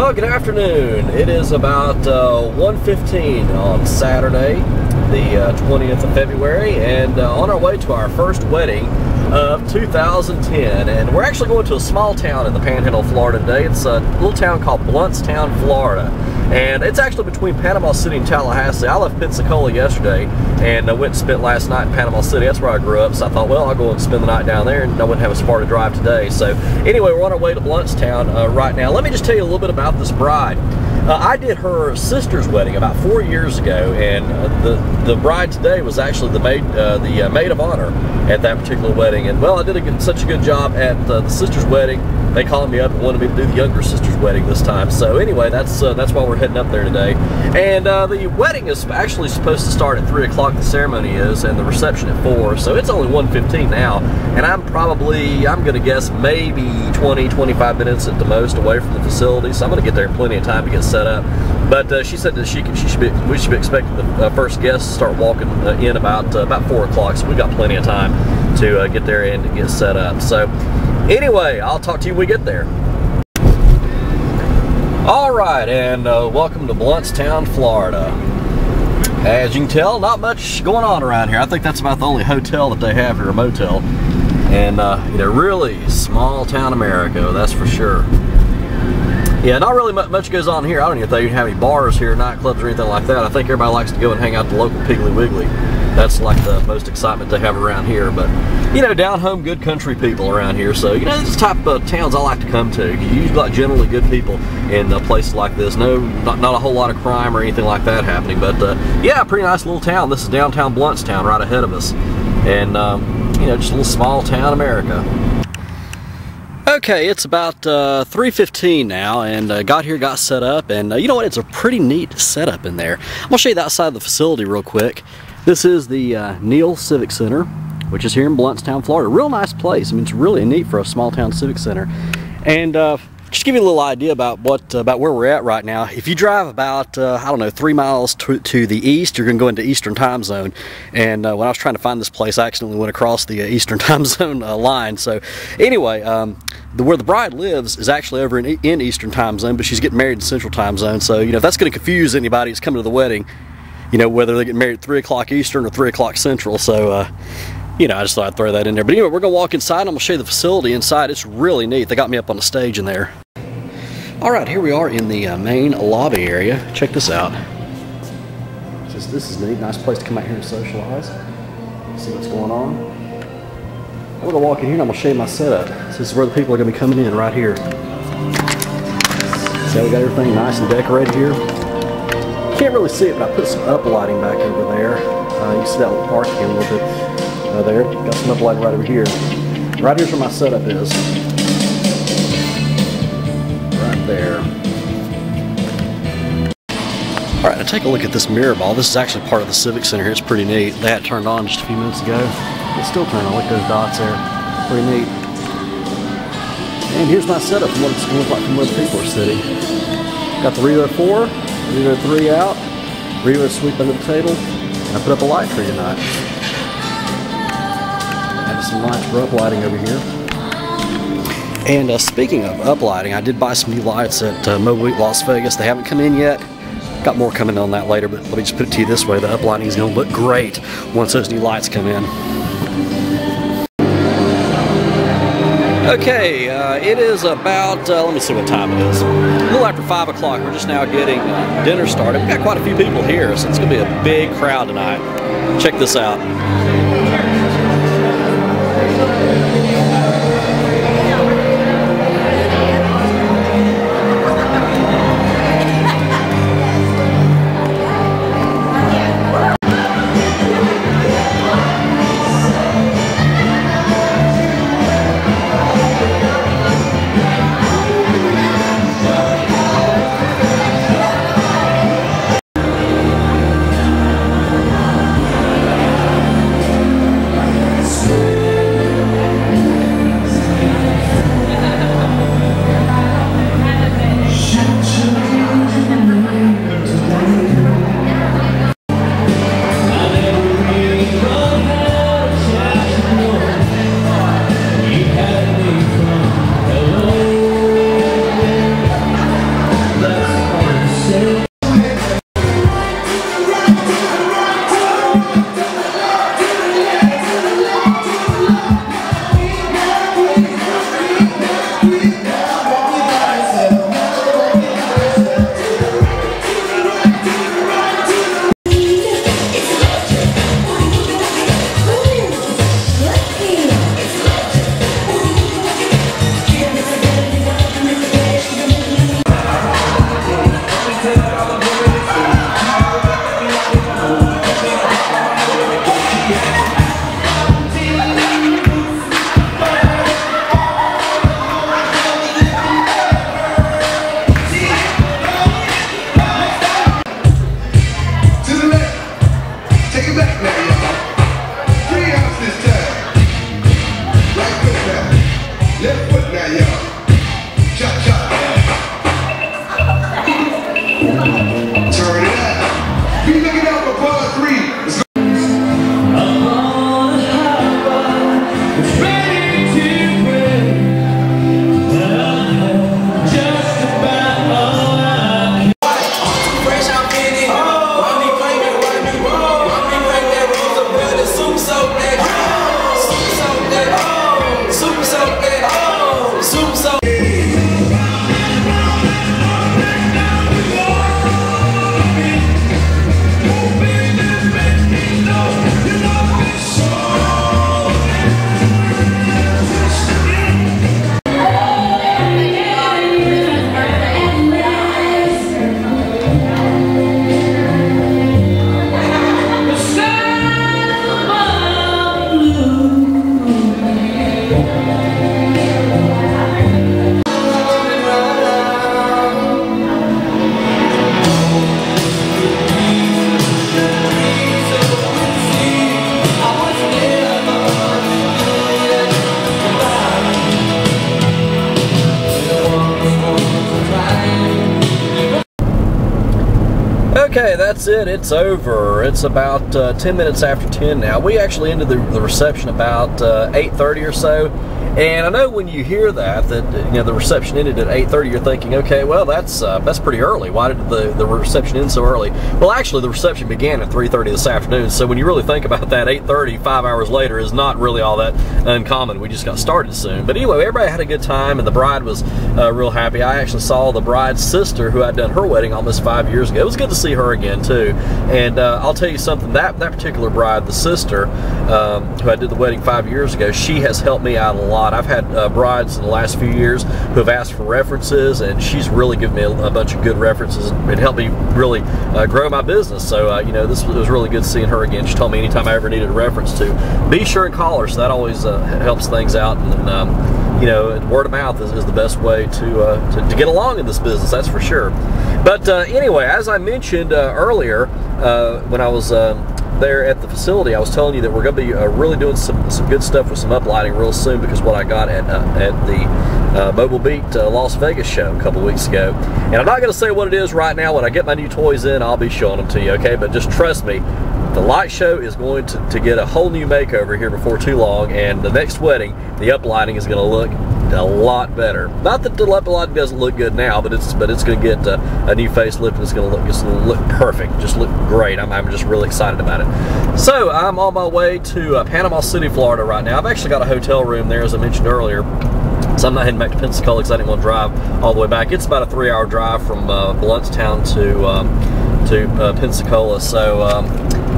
Well, good afternoon. It is about 1:15 on Saturday, the 20th of February, and on our way to our first wedding of 2010. And we're actually going to a small town in the Panhandle, Florida today. It's a little town called Blountstown, Florida. And it's actually between Panama City and Tallahassee. I left Pensacola yesterday and I went and spent last night in Panama City. That's where I grew up, so I thought, well, I'll go and spend the night down there and I wouldn't have as far to drive today. So anyway, we're on our way to Blountstown right now. Let me just tell you a little bit about this bride. I did her sister's wedding about 4 years ago, and the bride today was actually the maid of honor at that particular wedding. And well, I did such a good job at the sister's wedding. They called me up and wanted me to do the younger sister's wedding this time. So anyway, that's why we're heading up there today. And the wedding is actually supposed to start at 3 o'clock. The ceremony is, and the reception at 4. So it's only 1:15 now, and I'm going to guess maybe 20-25 minutes at the most away from the facility. So I'm going to get there in plenty of time to get set up. But she said that we should be expecting the first guests to start walking in about 4 o'clock. So we've got plenty of time to get there and to get set up. So anyway, I'll talk to you when we get there. Alright, and welcome to Blountstown, Florida. As you can tell, not much going on around here. I think that's about the only hotel that they have here, a motel. And, you know, really small town America, that's for sure. Yeah, not really much goes on here. I don't even think you have any bars here, nightclubs or anything like that. I think everybody likes to go and hang out at the local Piggly Wiggly. That's like the most excitement they have around here. But, you know, down home, good country people around here. So, you know, this type of towns I like to come to. You usually got generally good people in places like this. No, not a whole lot of crime or anything like that happening. But, yeah, pretty nice little town. This is downtown Blountstown right ahead of us. And, you know, just a little small town America. Okay, it's about 3:15 now, and got here, got set up, and you know what? It's a pretty neat setup in there. I'm gonna show you the outside of the facility real quick. This is the Neal Civic Center, which is here in Blountstown, Florida. Real nice place. I mean, it's really neat for a small town civic center. And just to give you a little idea about about where we're at right now. If you drive about I don't know, 3 miles to the east, you're gonna go into Eastern Time Zone. And when I was trying to find this place, I accidentally went across the Eastern Time Zone line. So anyway, where the bride lives is actually over in Eastern Time Zone, but she's getting married in Central Time Zone. So you know, if that's going to confuse anybody that's coming to the wedding, you know, whether they get married at 3 o'clock Eastern or 3 o'clock Central. So you know, I just thought I'd throw that in there. But anyway, we're gonna walk inside and I'm gonna show you the facility inside. It's really neat. They got me up on the stage in there. All right, here we are in the main lobby area. Check this out. This is neat. Nice place to come out here and socialize. See what's going on. I'm gonna walk in here and I'm gonna show you my setup. This is where the people are gonna be coming in, right here. See how we got everything nice and decorated here. Can't really see it, but I put some uplighting back over there. You can see that little parking a little bit there. Got some uplighting right over here. Right here's where my setup is. Right there. All right, now take a look at this mirror ball. This is actually part of the Civic Center here. It's pretty neat. They had it turned on just a few minutes ago. It's still turning on. Look at those dots there. Pretty neat. And here's my setup from what it's going to look like from where the people are sitting. Got the Revo 4, Revo 3 out, Revo sweep under the table, and I put up a light tree tonight. Have some lights for uplighting over here. And speaking of uplighting, I did buy some new lights at Mobile Week Las Vegas. They haven't come in yet. Got more coming on that later, but let me just put it to you this way. The uplighting is going to look great once those new lights come in. Okay, it is about, let me see what time it is. A little after 5 o'clock. We're just now getting dinner started. We've got quite a few people here, so it's going to be a big crowd tonight. Check this out. Okay, that's it. It's over. It's about 10 minutes after 10 now. We actually ended the reception about 8:30 or so. And I know when you hear that the reception ended at 8:30, you're thinking, okay, well that's pretty early. Why did the reception end so early? Well, actually the reception began at 3:30 this afternoon. So when you really think about that, 8:30, 5 hours later, is not really all that uncommon. We just got started soon. But anyway, everybody had a good time, and the bride was real happy. I actually saw the bride's sister, who had done her wedding almost 5 years ago. It was good to see her again too. And I'll tell you something. That particular bride, the sister who I did the wedding 5 years ago, she has helped me out a lot. I've had brides in the last few years who have asked for references, and she's really given me a bunch of good references and helped me really grow my business. So it was really good seeing her again. She told me anytime I ever needed a reference to be sure and call her. So that always helps things out. And word of mouth is the best way to get along in this business, that's for sure. But anyway, as I mentioned earlier, when I was there at the facility, I was telling you that we're going to be really doing some good stuff with some uplighting real soon, because what I got at the Mobile Beat Las Vegas show a couple weeks ago. And I'm not going to say what it is right now. When I get my new toys in, I'll be showing them to you, okay? But just trust me, the light show is going to get a whole new makeover here before too long, and the next wedding, the uplighting is going to look a lot better. Not that the uplighting doesn't look good now, but it's going to get a new facelift, and it's going to look perfect, just look great. I'm just really excited about it. So I'm on my way to Panama City, Florida right now. I've actually got a hotel room there, as I mentioned earlier. So I'm not heading back to Pensacola because I didn't want to drive all the way back. It's about a 3-hour drive from Bluntstown to Pensacola. So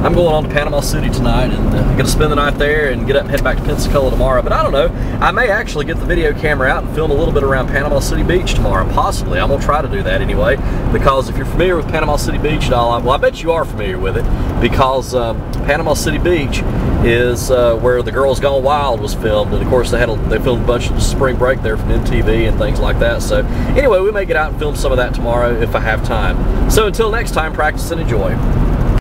I'm going on to Panama City tonight, and I'm going to spend the night there and get up and head back to Pensacola tomorrow. But I don't know, I may actually get the video camera out and film a little bit around Panama City Beach tomorrow, possibly. I'm going to try to do that anyway, because if you're familiar with Panama City Beach at all, well, I bet you are familiar with it, because Panama City Beach is where The Girls Gone Wild was filmed, and of course they filmed a bunch of Spring Break there from MTV and things like that. So anyway, we may get out and film some of that tomorrow if I have time. So until next time, practice and enjoy.